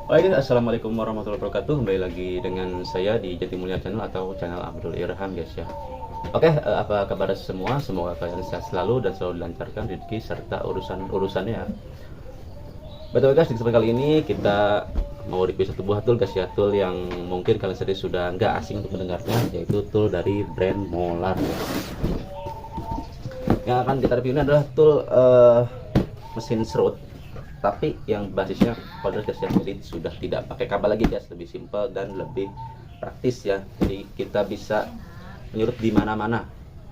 Baik, assalamualaikum warahmatullahi wabarakatuh. Kembali lagi dengan saya di Jatimulya Channel atau channel Abdul Irham, guys ya. Oke, apa kabar semua? Semoga kalian sehat selalu dan selalu dilancarkan rezeki serta urusannya ya. Betul guys, di kesempatan kali ini kita mau review satu buah tool guys ya, tool yang mungkin kalian sendiri sudah nggak asing untuk mendengarnya, yaitu tool dari brand Molar. Yang akan kita review ini adalah tool mesin serut, tapi yang basisnya powder gas ya, jadi sudah tidak pakai kabel lagi guys, lebih simpel dan lebih praktis ya. Jadi kita bisa menyurut di mana-mana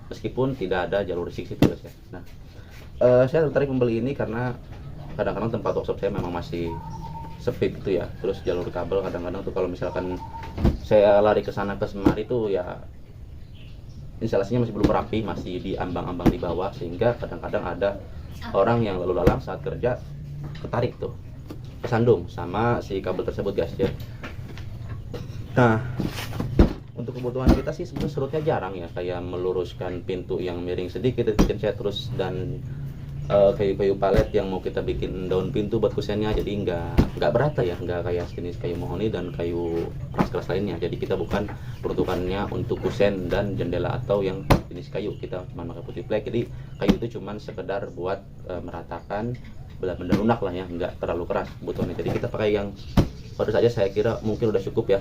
meskipun tidak ada jalur listrik itu guys ya. Nah, saya tertarik membeli ini karena kadang-kadang tempat workshop saya memang masih sepi gitu ya, terus jalur kabel kadang-kadang tuh kalau misalkan saya lari ke sana ke semari tuh ya instalasinya masih belum rapi, masih di ambang-ambang di bawah, sehingga kadang-kadang ada orang yang lalu lalang saat kerja ketarik tuh, kesandung sama si kabel tersebut guys ya. Nah, untuk kebutuhan kita sih sebenarnya serutnya jarang ya, kayak meluruskan pintu yang miring sedikit bikin saya terus, dan kayu-kayu palet yang mau kita bikin daun pintu buat kusennya, jadi nggak berata ya, nggak kayak jenis kayu mahoni dan kayu keras-keras lainnya. Jadi kita bukan peruntukannya untuk kusen dan jendela atau yang jenis kayu, kita cuma pakai putih flek. Jadi kayu itu cuma sekedar buat meratakan benda-benda lunak lah ya, nggak terlalu keras kebutuhannya. Jadi kita pakai yang baru saja, saya kira mungkin udah cukup ya,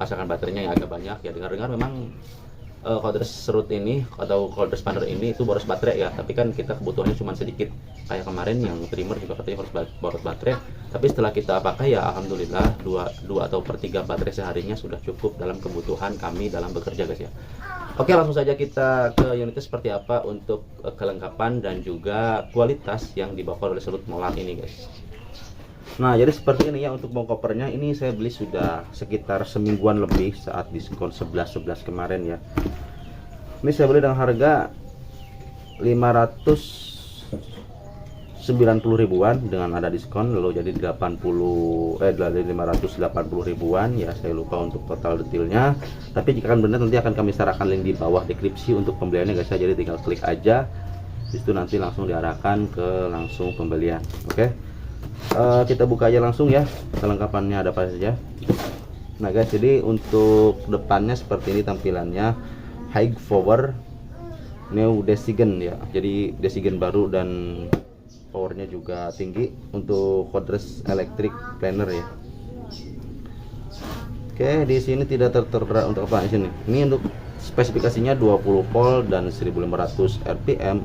asalkan baterainya yang agak banyak ya. Dengar-dengar memang cordless serut ini atau cordless spanner ini itu boros baterai ya, tapi kan kita kebutuhannya cuma sedikit. Kayak kemarin yang trimmer juga katanya harus boros baterai, tapi setelah kita pakai ya alhamdulillah 2 atau per 3 baterai seharinya sudah cukup dalam kebutuhan kami dalam bekerja guys ya. Oke, langsung saja kita ke unitnya seperti apa untuk kelengkapan dan juga kualitas yang dibawa oleh serut Molar ini guys. Nah, jadi seperti ini ya untuk bong kopernya. Ini saya beli sudah sekitar semingguan lebih saat diskon 11.11 kemarin ya. Ini saya beli dengan harga 590 ribuan dengan ada diskon, lalu jadi 580 ribuan ya. Saya lupa untuk total detailnya, tapi jika kan benar nanti akan kami serahkan link di bawah deskripsi untuk pembeliannya guys ya. Jadi tinggal klik aja, itu nanti langsung diarahkan ke langsung pembelian. Oke. Kita buka aja langsung ya, kelengkapannya ada apa saja. Nah guys, jadi untuk depannya seperti ini tampilannya, high power new Desigen ya, jadi Desigen baru dan powernya juga tinggi untuk cordless electric planer ya. Oke, di sini tidak tertera untuk apa di sini. Ini untuk spesifikasinya 20 volt dan 1500 rpm.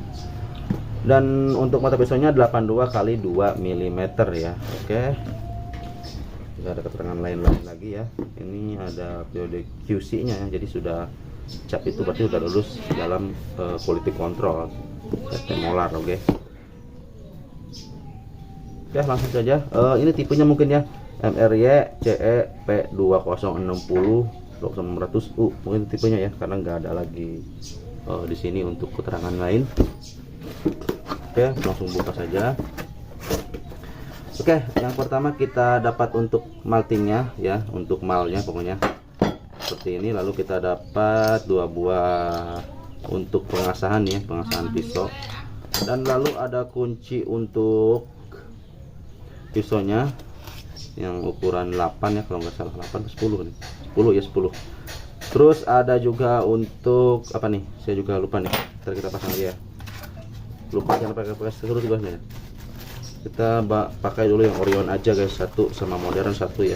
Dan untuk mata pisaunya 82 kali 2 mm ya. Oke. Tidak ada keterangan lain-lain lagi ya. Ini ada periode QC nya ya. Jadi sudah cap itu berarti sudah lulus dalam quality control sistem Molar. Oke. Oke, langsung saja. Ini tipenya mungkin ya, MRY CE P2060 2600U mungkin tipenya ya, karena nggak ada lagi di sini untuk keterangan lain. Oke, langsung buka saja. Oke, yang pertama kita dapat untuk maltingnya ya, untuk malnya pokoknya seperti ini. Lalu kita dapat 2 buah untuk pengasahan ya, pengasahan pisau. Dan lalu ada kunci untuk pisaunya yang ukuran 8 ya, kalau nggak salah 8 ke 10 nih. 10 ya, 10. Terus ada juga untuk apa nih? Saya juga lupa nih. Ntar kita pasang aja ya. Lupa jangan pakai serut guys ya. Kita pakai dulu yang Orion aja guys, satu, sama modern satu ya.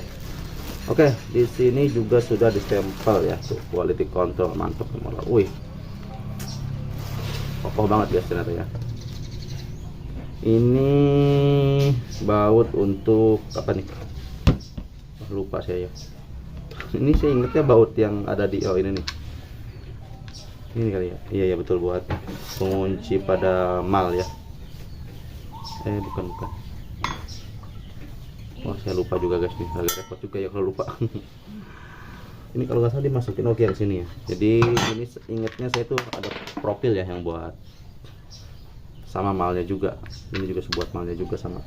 Oke, di sini juga sudah distempel ya, tuh quality control, mantap malah. Wih, kokoh banget guys ternyata ya. Ini baut untuk apa nih? Lupa saya ya. Ini saya ingetnya baut yang ada di ini nih. Ini kali ya, iya betul, buat pengunci pada mal ya. Bukan. Wah, saya lupa juga guys nih, agak repot juga ya kalau lupa. Ini kalau nggak salah dimasukin oke di sini ya. Jadi ini ingetnya saya tuh ada profil ya yang buat sama malnya juga. Ini juga buat malnya juga sama.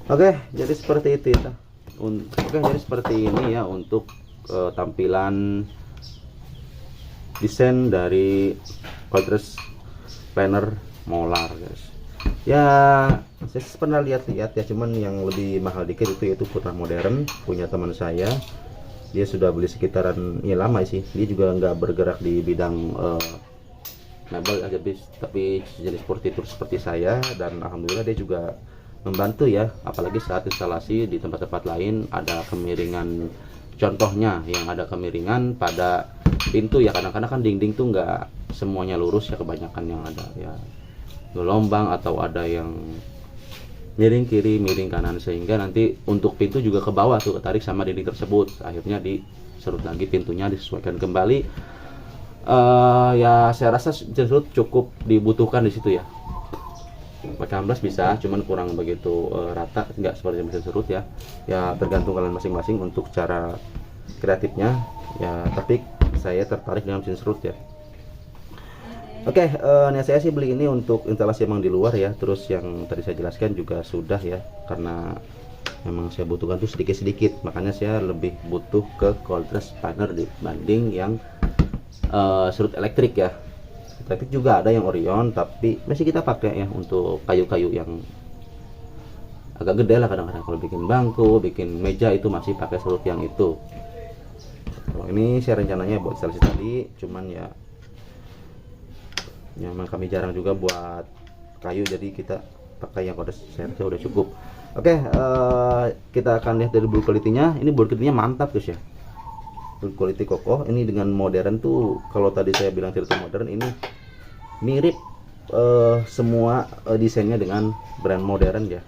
Oke, jadi seperti itu ya. Oke, jadi seperti ini ya untuk tampilan desain dari cordless planner Molar guys. Ya, saya pernah lihat-lihat ya, cuman yang lebih mahal dikit itu yaitu Putra Modern, punya teman saya. Dia sudah beli sekitaran, ya lama sih. Dia juga nggak bergerak di bidang mebel aja bis, tapi jenis furnitur seperti saya, dan alhamdulillah dia juga membantu ya, apalagi saat instalasi di tempat-tempat lain ada kemiringan, contohnya yang ada kemiringan pada pintu ya, kadang-kadang kan dinding tuh nggak semuanya lurus ya, kebanyakan yang ada ya gelombang atau ada yang miring kiri miring kanan, sehingga nanti untuk pintu juga ke bawah tuh ketarik sama dinding tersebut, akhirnya diserut lagi pintunya, disesuaikan kembali. Ya saya rasa serut cukup dibutuhkan di situ ya. Pakai amblas bisa, cuman kurang begitu rata, nggak seperti mesin serut ya. Ya tergantung kalian masing-masing untuk cara kreatifnya ya, tapi saya tertarik dengan mesin serut ya. Oke, niat saya sih beli ini untuk instalasi emang di luar ya. Terus yang tadi saya jelaskan juga sudah ya, karena memang saya butuhkan tuh sedikit-sedikit, makanya saya lebih butuh ke kontras spanner dibanding yang serut elektrik ya. Elektrik juga ada yang Orion, tapi masih kita pakai ya untuk kayu-kayu yang agak gede lah, kadang-kadang kalau bikin bangku, bikin meja itu masih pakai serut yang itu. Kalau ini saya rencananya buat instalasi tadi, cuman ya memang kami jarang juga buat kayu, jadi kita pakai yang kode saya udah cukup. Oke, kita akan lihat dari build quality-nya. Ini build quality-nya mantap guys ya, build quality kokoh. Ini dengan modern tuh, kalau tadi saya bilang cerita modern, ini mirip semua desainnya dengan brand modern ya.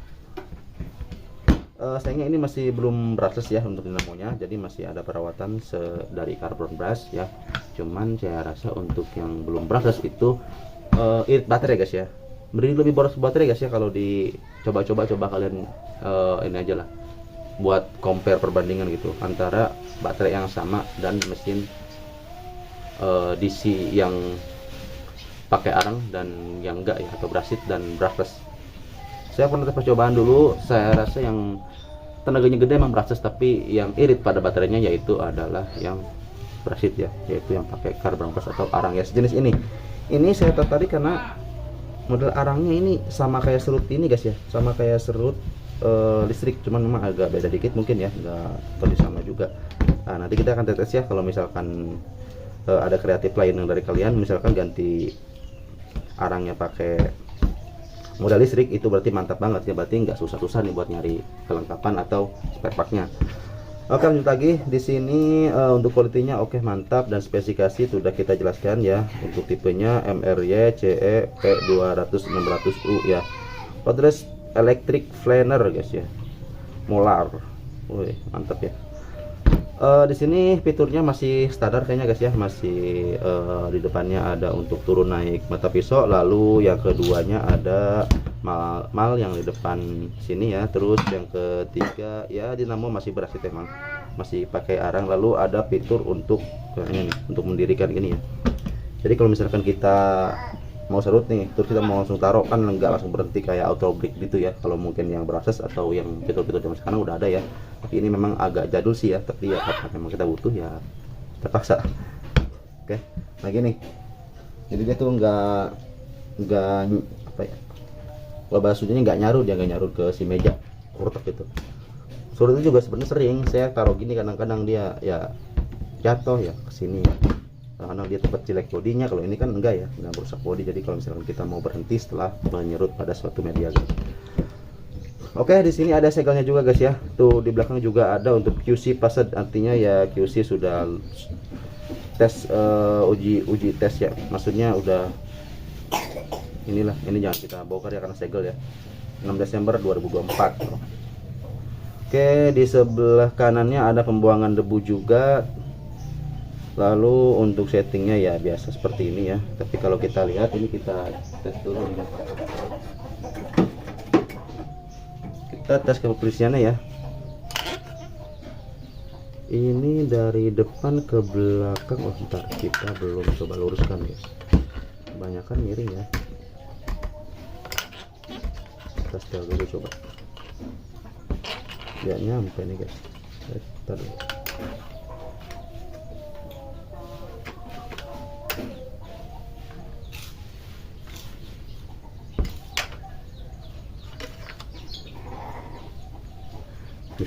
Sayangnya ini masih belum brushless ya untuk dinamonya, jadi masih ada perawatan dari carbon brush ya. Cuman saya rasa untuk yang belum brushless itu irit baterai guys ya, mending lebih boros baterai guys ya. Kalau dicoba-coba kalian ini aja lah, buat compare perbandingan gitu antara baterai yang sama dan mesin DC yang pakai arang dan yang enggak ya, atau brushless dan brushless. Saya pernah percobaan dulu, saya rasa yang tenaganya gede emang brushless, tapi yang irit pada baterainya yaitu adalah yang brushless ya, yaitu yang pakai carbon brush atau arang ya, sejenis ini. Ini saya tertarik karena model arangnya ini sama kayak serut ini guys ya, sama kayak serut listrik, cuman memang agak beda dikit mungkin ya, nggak terlalu sama juga. Nah, nanti kita akan tes ya, kalau misalkan ada kreatif lain yang dari kalian misalkan ganti arangnya pakai modal listrik, itu berarti mantap banget ya, berarti nggak susah-susah nih buat nyari kelengkapan atau spare partnya. Oke, lanjut lagi di sini. Untuk quality-nya oke, mantap, dan spesifikasi sudah kita jelaskan ya. Untuk tipenya MRY CE P200-600U ya, Kodres electric flaner guys ya, molar. Wih, mantap ya. Di sini fiturnya masih standar kayaknya guys ya, masih di depannya ada untuk turun naik mata pisau, lalu yang keduanya ada mal yang di depan sini ya. Terus yang ketiga ya, dinamo masih berasif emang, masih pakai arang, lalu ada fitur untuk ini nih, untuk mendirikan ini ya. Jadi kalau misalkan kita mau serut nih, terus kita mau langsung taruh, kan nggak langsung berhenti kayak auto break gitu ya. Kalau mungkin yang brushless atau yang fitur-fitur zaman sekarang udah ada ya, tapi ini memang agak jadul sih ya, tapi ya karena memang kita butuh ya terpaksa. Oke, nah gini, jadi dia tuh nggak apa ya, kalau bahasa Sundanya nggak nyarut, dia nggak nyarut ke si meja kurtek gitu. Serut itu juga sebenarnya sering saya taruh gini, kadang-kadang dia ya jatuh ya ke sini ya, karena dia tempat jelek bodinya. Kalau ini kan enggak ya, nggak merusak body. Jadi kalau misalkan kita mau berhenti setelah menyerut pada suatu media guys. Oke, di sini ada segelnya juga guys ya. Tuh di belakang juga ada untuk QC passed, artinya ya QC sudah tes uji tes ya. Maksudnya udah inilah, ini jangan kita bongkar ya karena segel ya. 6 Desember 2024. Oke, di sebelah kanannya ada pembuangan debu juga. Lalu untuk settingnya ya biasa seperti ini ya, tapi kalau kita lihat ini, kita tes dulu ya. Kita tes kepolisiannya ya. Ini dari depan ke belakang. Oh bentar, kita belum coba luruskan guys, kebanyakan miring ya. Kita setel dulu coba, ya nyampe nih guys. Kita dulu.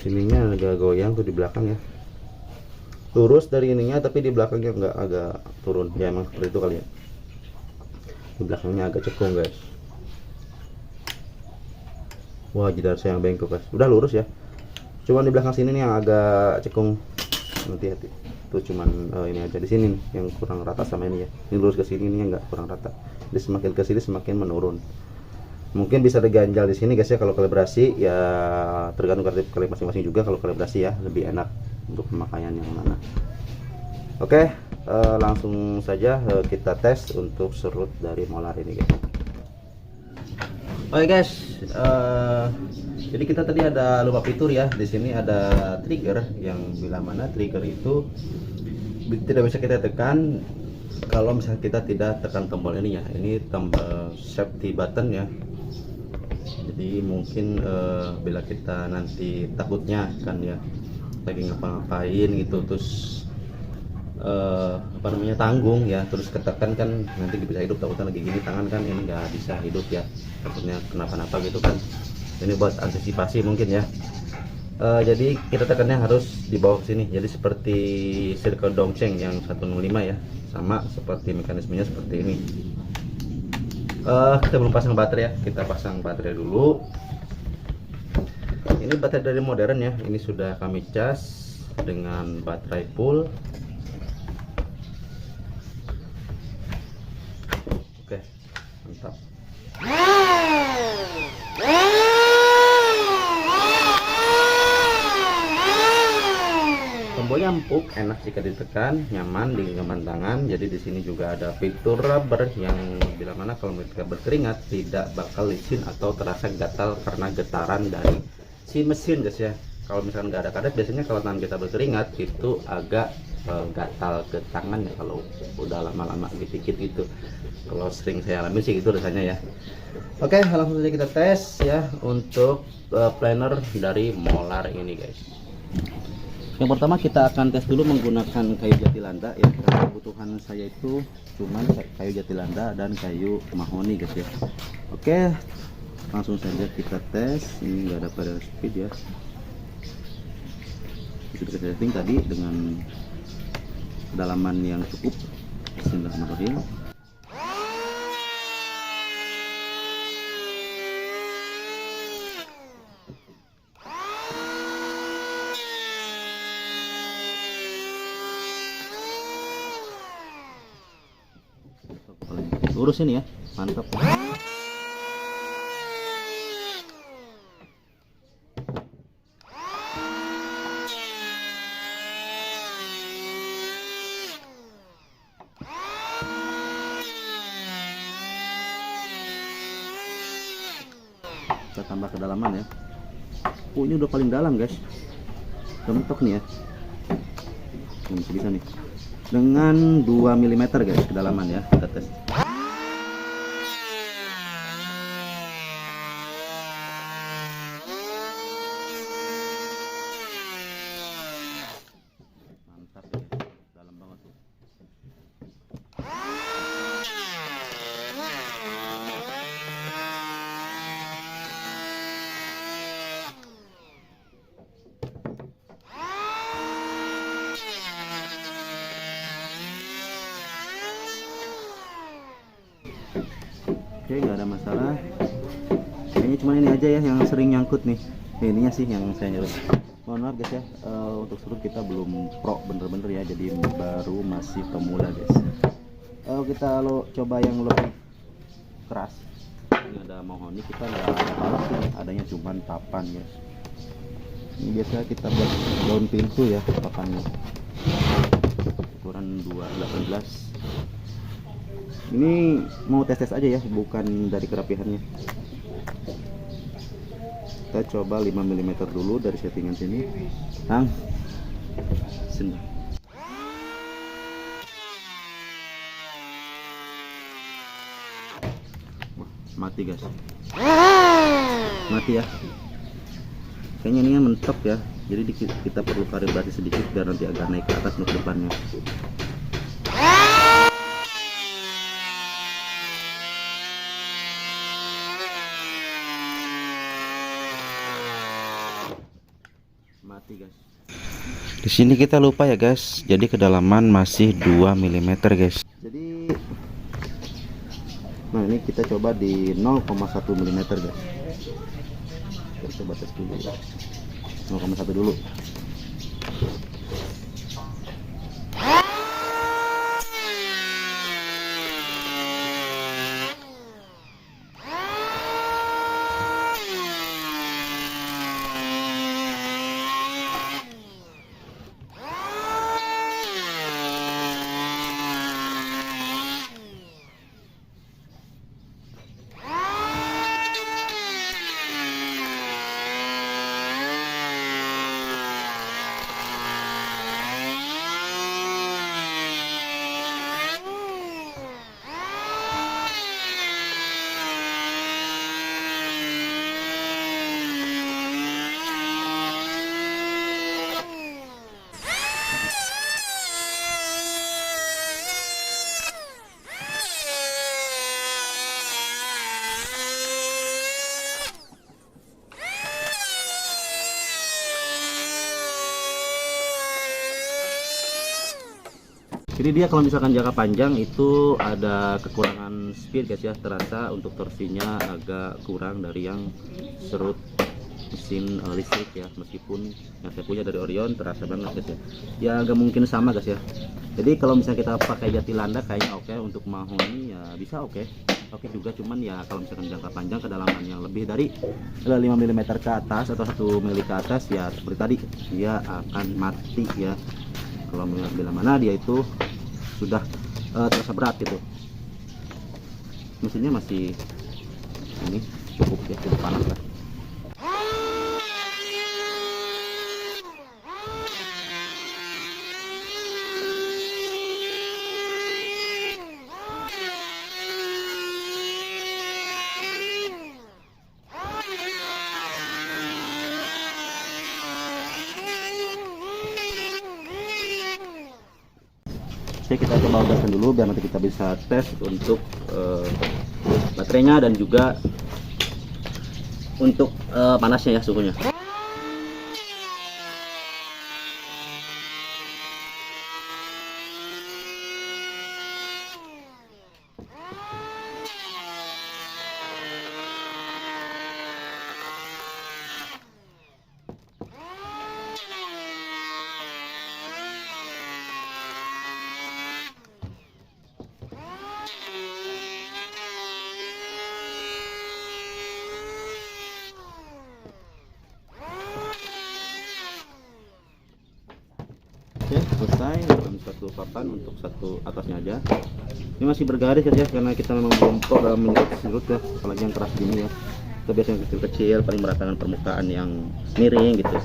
sininya agak goyang tuh di belakang ya, lurus dari ininya tapi di belakangnya nggak, agak turun ya, emang seperti itu kali ya, di belakangnya agak cekung guys. Wah, jidar saya yang bengkok guys, udah lurus ya, cuman di belakang sini nih yang agak cekung, hati-hati tuh, cuman ini aja di sini nih, yang kurang rata sama ini ya, ini lurus ke sini, ini yang nggak kurang rata, jadi semakin ke sini semakin menurun. Mungkin bisa diganjal di sini guys ya, kalau kalibrasi ya tergantung kalian masing-masing juga, kalau kalibrasi ya lebih enak untuk pemakaian yang mana. Oke, langsung saja kita tes untuk serut dari molar ini guys. Oke guys, jadi kita tadi ada lupa fitur ya, di sini ada trigger yang bila mana trigger itu tidak bisa kita tekan kalau misalnya kita tidak tekan tombol ini ya, ini tombol safety button ya. Jadi mungkin bila kita nanti takutnya kan ya lagi ngapa-ngapain gitu, terus apa namanya, tanggung ya, terus ketekan kan nanti bisa hidup, takutnya lagi gini tangan kan ini nggak bisa hidup ya, takutnya kenapa-napa gitu kan, ini buat antisipasi mungkin ya. Jadi kita tekannya harus di bawah sini, jadi seperti circle dongceng yang 105 ya, sama seperti mekanismenya seperti ini. Kita belum pasang baterai ya, kita pasang baterai dulu. Ini baterai dari modern ya, ini sudah kami cas dengan baterai full. Oke, mantap. Tombolnya empuk, enak jika ditekan, nyaman di genggaman tangan. Jadi di sini juga ada fitur rubber yang bila mana kalau mereka berkeringat tidak bakal licin atau terasa gatal karena getaran dari si mesin guys ya. Kalau misalkan nggak ada karet, biasanya kalau tangan kita berkeringat itu agak gatal ke tangan ya, kalau udah lama-lama dikit gitu. Kalau sering saya alami sih itu rasanya ya. Oke, langsung saja kita tes ya untuk planer dari molar ini guys. Yang pertama kita akan tes dulu menggunakan kayu jati landa ya, karena kebutuhan saya itu cuman kayu jati landa dan kayu mahoni guys ya. Oke, langsung saja kita tes. Ini nggak ada pada speed ya, sudah kita setting tadi dengan kedalaman yang cukup. Bismillahirrahmanirrahim. Lurus ini ya, mantap. Kita tambah kedalaman ya. Oh, ini udah paling dalam guys, udah mentok nih ya, ini bisa nih dengan 2 mm guys kedalaman ya, kita tes. Mantap ya, dalam banget tuh. Oke, nggak ada masalah. Kayaknya cuma ini aja ya yang sering nyangkut nih. Ininya sih yang saya nyuruh. Mohon maaf guys ya, untuk serut kita belum pro bener-bener ya, jadi baru masih pemula guys. Kita lo coba yang lebih keras. Ini ada mahoni, kita nggak ada balok sih, adanya cuman papan guys. Ini biasa kita buat daun pintu ya papannya. Ukuran 218. Ini mau tes-tes aja ya, bukan dari kerapihannya. Kita coba 5 mm dulu dari settingan sini. Tang. Sini. Wah, mati guys. Mati ya. Kayaknya ini mentok ya. Jadi kita perlu kalibrasi sedikit biar nanti agak naik ke atas untuk depannya. mati guys. Di sini kita lupa ya guys, jadi kedalaman masih 2 mm guys. Jadi nah ini kita coba di 0,1 mm guys. Kita coba tes dulu ya. 0,1 dulu. Jadi dia kalau misalkan jangka panjang itu ada kekurangan speed guys ya, terasa untuk torsinya agak kurang dari yang serut mesin listrik ya, meskipun yang saya punya dari Orion terasa banget guys ya. Ya nggak mungkin sama guys ya. Jadi kalau misalnya kita pakai Jatilanda kayaknya oke, untuk Mahoni ya bisa oke juga, cuman ya kalau misalkan jangka panjang kedalaman yang lebih dari 5 mm ke atas atau 1 mm ke atas ya seperti tadi dia akan mati ya. Kalau bila mana dia itu sudah terasa berat gitu, mesinnya masih ini cukup ya, cukup panas lah. Oke, kita coba gaskan dulu biar nanti kita bisa tes untuk baterainya dan juga untuk panasnya ya, suhunya. Oke, selesai dalam satu papan untuk satu atasnya aja. Ini masih bergaris ya, karena kita memang belum pro dalam menyerut ya, apalagi yang keras gini ya. Kita biasanya kecil-kecil paling meratakan permukaan yang miring gitu.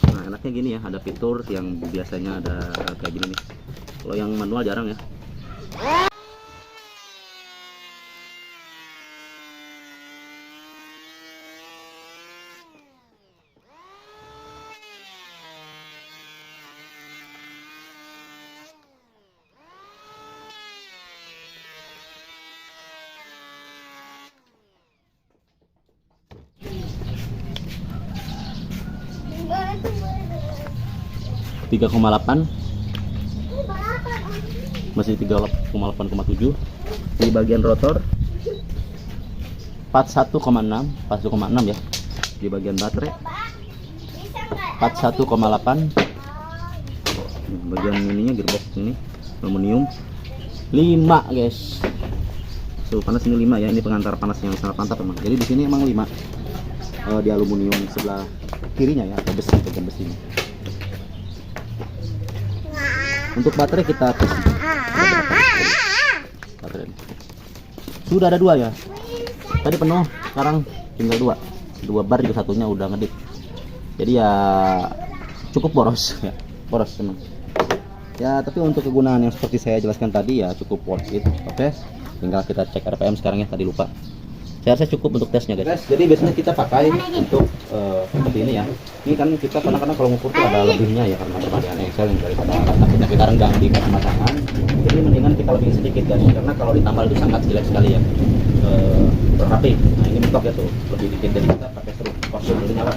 Nah enaknya gini ya, ada fitur yang biasanya ada kayak gini nih. Kalau yang manual jarang ya. Tiga 3,8 masih 3,8,7 di bagian rotor, 41,6 ya di bagian baterai, 41,8 bagian ininya gearbox ini aluminium, 5 guys. Suhu panas ini 5 ya, ini pengantar panas yang sangat mantap memang. Jadi di sini emang 5 di aluminium sebelah kirinya ya, atau besi, bagian besinya. Untuk baterai kita tes. Baterai sudah ada 2 ya. Tadi penuh, sekarang tinggal 2 bar, juga satunya udah ngedip. Jadi ya cukup boros ya, boros memang. Ya tapi untuk kegunaan yang seperti saya jelaskan tadi ya cukup worth it. Oke, tinggal kita cek RPM sekarang ya, tadi lupa. Saya rasa cukup untuk tesnya guys. Jadi biasanya kita pakai untuk seperti ini ya. Ini kan kita kadang-kadang kalau ngukur tuh ada lebihnya ya karena perbandingan Excel yang daripada kita renggang di kemasangan. Jadi mendingan kita lebih sedikit guys, karena kalau ditambal itu sangat jelek sekali ya. Rapi. Nah ini mentok ya tuh lebih dikit, jadi kita pakai serut kosong dulu nyala.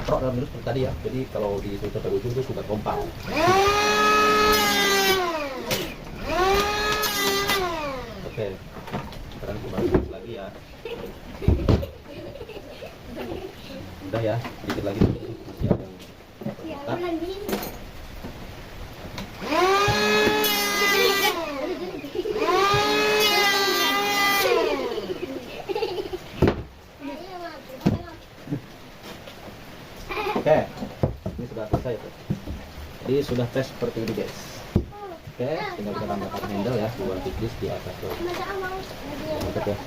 Prok dalam seperti tadi ya, jadi kalau di filter ke ujung itu sudah kompak. Oke, sekarang coba lagi ya. Udah ya, dikit lagi masih ada yang Oke, ini sudah selesai ya. Jadi sudah tes seperti ini guys. Oke, tinggal kita tambahkan handle ya, dua tipis di atas tuh. Mantap ya.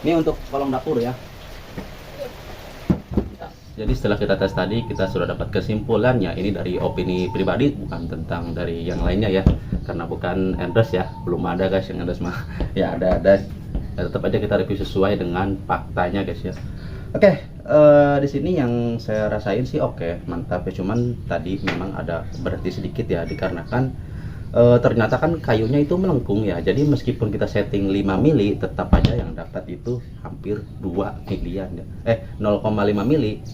Ini untuk kolong dapur ya. Jadi setelah kita tes tadi, kita sudah dapat kesimpulannya. Ini dari opini pribadi, bukan tentang dari yang lainnya ya. Karena bukan endorse ya, belum ada guys yang endorse mah. Ya ada. Tetap aja kita review sesuai dengan faktanya guys ya. Oke, di sini yang saya rasain sih oke, mantap ya. Cuman tadi memang ada berarti sedikit ya, dikarenakan ternyata kan kayunya itu melengkung ya. Jadi meskipun kita setting 5 mili, tetap aja yang dapat itu hampir 2 milian ya. 0,5 mili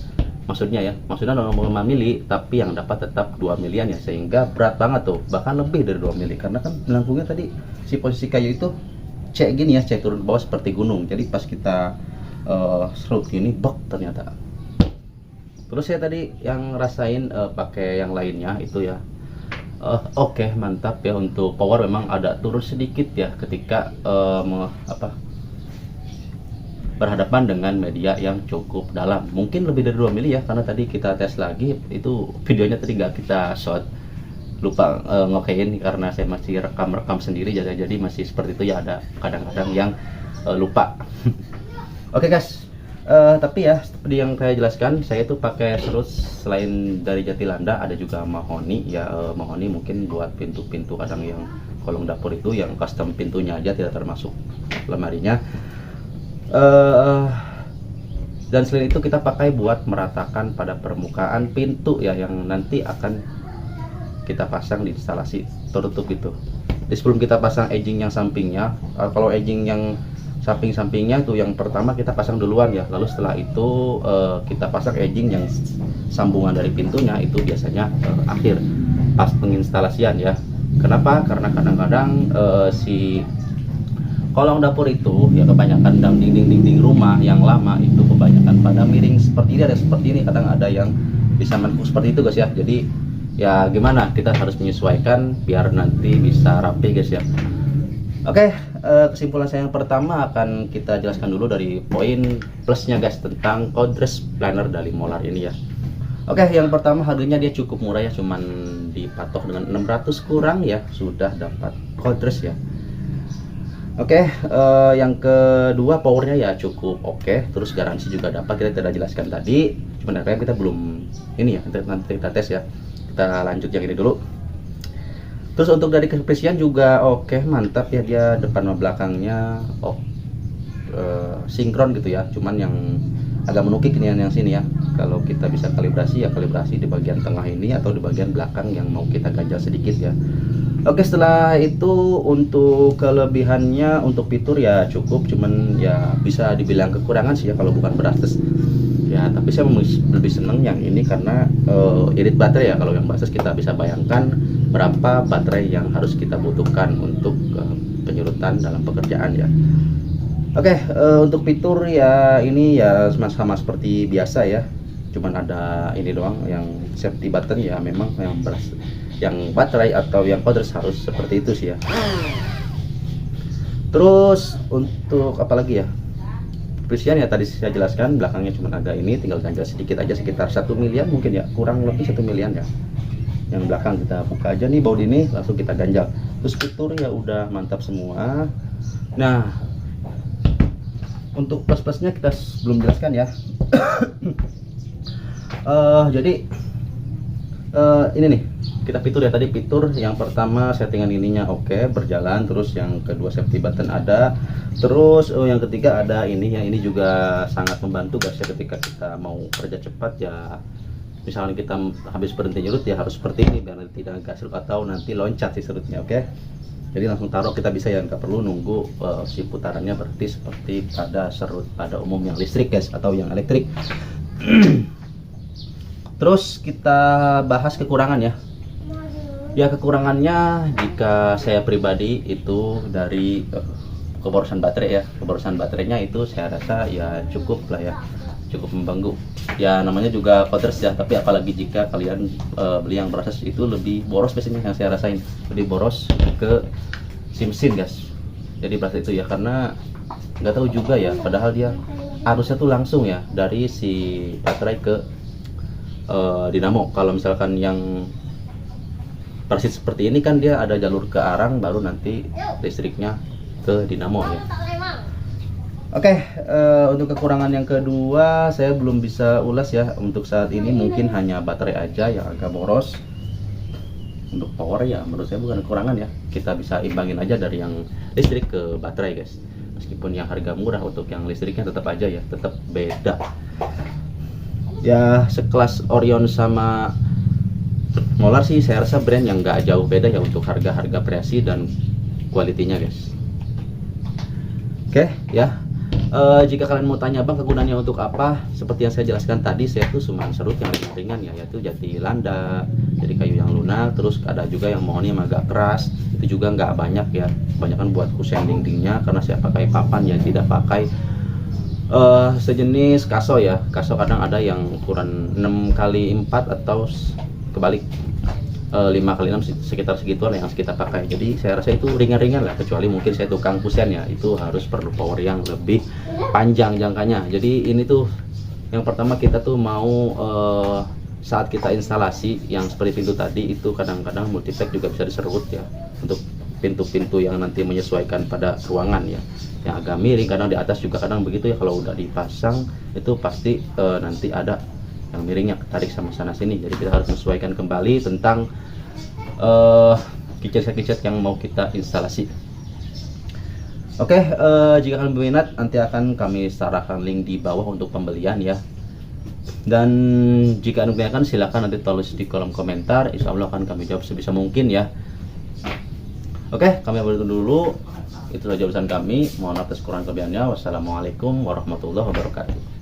maksudnya ya. Maksudnya 0,5 mili, tapi yang dapat tetap 2 milian ya. Sehingga berat banget tuh, bahkan lebih dari 2 mili. Karena kan melengkungnya tadi si posisi kayu itu cek gini ya, cek turun bawah seperti gunung. Jadi pas kita serut ini bok ternyata. Terus saya tadi yang rasain pakai yang lainnya itu ya. Oke, mantap ya. Untuk power memang ada turun sedikit ya ketika berhadapan dengan media yang cukup dalam. Mungkin lebih dari 2 mili ya, karena tadi kita tes lagi itu videonya tadi nggak kita shot, lupa ngokein karena saya masih rekam sendiri, jadi masih seperti itu ya, ada kadang-kadang yang lupa. Oke guys, tapi ya seperti yang saya jelaskan, saya itu pakai serut selain dari Jatilanda ada juga mahoni ya. Mahoni mungkin buat pintu-pintu kadang yang kolong dapur itu yang custom pintunya aja, tidak termasuk lemarinya. Dan selain itu kita pakai buat meratakan pada permukaan pintu ya, yang nanti akan kita pasang di instalasi tertutup itu. Jadi sebelum kita pasang edging yang sampingnya, kalau edging yang samping-sampingnya tuh yang pertama kita pasang duluan ya, lalu setelah itu kita pasang edging yang sambungan dari pintunya itu biasanya akhir pas penginstalasian ya. Kenapa? Karena kadang-kadang si kolong dapur itu ya kebanyakan dan dinding-dinding rumah yang lama itu kebanyakan pada miring seperti ini, ada seperti ini, kadang ada yang bisa menekuk seperti itu guys ya. Jadi ya gimana, kita harus menyesuaikan biar nanti bisa rapi guys ya. Oke, kesimpulan saya yang pertama akan kita jelaskan dulu dari poin plusnya guys tentang Cordless Planer dari Molar ini ya. Oke, yang pertama harganya dia cukup murah ya, cuman dipatok dengan 600 kurang ya sudah dapat Cordless ya. Oke, yang kedua powernya ya cukup oke, terus garansi juga dapat, kita tidak jelaskan tadi, sebenarnya kita belum ini ya, nanti kita tes ya. Kita lanjut yang ini dulu. Terus untuk dari kepresian juga oke, mantap ya, dia depan sama belakangnya sinkron gitu ya. Cuman yang agak menukik ini yang sini ya. Kalau kita bisa kalibrasi ya kalibrasi di bagian tengah ini atau di bagian belakang yang mau kita ganjal sedikit ya. Oke, setelah itu untuk kelebihannya untuk fitur ya cukup, cuman ya bisa dibilang kekurangan sih ya kalau bukan berastes. Ya, tapi saya lebih seneng yang ini karena irit baterai ya. Kalau yang berastes kita bisa bayangkan berapa baterai yang harus kita butuhkan untuk penyurutan dalam pekerjaan ya. Oke, untuk fitur ya ini ya sama seperti biasa ya. Cuman ada ini doang yang safety button ya, memang yang baterai atau yang cordless harus seperti itu sih ya. Terus untuk apa lagi ya? Kepresian ya tadi saya jelaskan, belakangnya cuma agak ini, tinggal ganjal sedikit aja sekitar 1 miliar mungkin ya, kurang lebih 1 miliar ya. yang belakang kita buka aja nih baut ini, langsung kita ganjal. Terus fitur ya udah mantap semua. Nah, untuk plus-plusnya kita belum jelaskan ya. Jadi ini nih kita fitur ya, tadi fitur yang pertama settingan ininya oke, berjalan. Terus yang kedua safety button ada. Terus yang ketiga ada ini, yang ini juga sangat membantu guys ya, ketika kita mau kerja cepat ya, misalnya kita habis berhenti nyerut ya harus seperti ini biar nanti tidak gasruk atau nanti loncat si serutnya. Oke, jadi langsung taruh kita bisa ya, nggak perlu nunggu si putarannya berhenti seperti pada serut pada umum yang listrik guys atau yang elektrik. Terus kita bahas kekurangan ya. Ya, kekurangannya jika saya pribadi itu dari keborosan baterai ya. Keborosan baterainya itu saya rasa ya cukup lah ya, cukup mengganggu. Ya namanya juga Coders ya, tapi apalagi jika kalian beli yang proses itu lebih boros biasanya, yang saya rasain lebih boros ke sim guys. Jadi proses itu ya, karena nggak tahu juga ya, padahal dia arusnya tuh langsung ya dari si baterai ke dinamo. Kalau misalkan yang persis seperti ini kan dia ada jalur ke arang, baru nanti listriknya ke dinamo ya. Oke, untuk kekurangan yang kedua saya belum bisa ulas ya untuk saat ini, mungkin hanya baterai aja yang agak boros. Untuk power ya menurut saya bukan kekurangan ya, kita bisa imbangin aja dari yang listrik ke baterai guys. Meskipun yang harga murah, untuk yang listriknya tetap aja ya, tetap beda ya. Sekelas Orion sama Molar sih saya rasa brand yang nggak jauh beda ya untuk harga-harga variasi dan kualitinya guys. Oke ya, jika kalian mau tanya bang kegunaannya untuk apa, seperti yang saya jelaskan tadi, saya tuh cuma serut yang ringan ya, yaitu jati landa, jadi kayu yang lunak. Terus ada juga yang mohonnya agak keras, itu juga nggak banyak ya, kebanyakan buat kusen dindingnya, karena saya pakai papan ya, tidak pakai sejenis kaso ya. Kaso kadang ada yang ukuran 6x4 atau kebalik 5x6, sekitar segituan yang kita pakai. Jadi saya rasa itu ringan-ringan lah, kecuali mungkin saya tukang kusen ya, itu harus perlu power yang lebih panjang jangkanya. Jadi ini tuh yang pertama kita tuh mau saat kita instalasi yang seperti pintu tadi itu, kadang-kadang multipack juga bisa diserut ya, untuk pintu-pintu yang nanti menyesuaikan pada ruangan ya, yang agak miring, kadang di atas juga kadang begitu ya. Kalau udah dipasang itu pasti nanti ada yang miringnya ketarik sama sana sini, jadi kita harus menyesuaikan kembali tentang kicet-kicet yang mau kita instalasi. Oke, jika kalian berminat nanti akan kami serahkan link di bawah untuk pembelian ya. Dan jika anda berminat silahkan nanti tulis di kolom komentar, insya Allah akan kami jawab sebisa mungkin ya. Oke, kami berhenti dulu. Itu saja urusan kami, mohon atas kurang kelebihannya. Wassalamualaikum warahmatullahi wabarakatuh.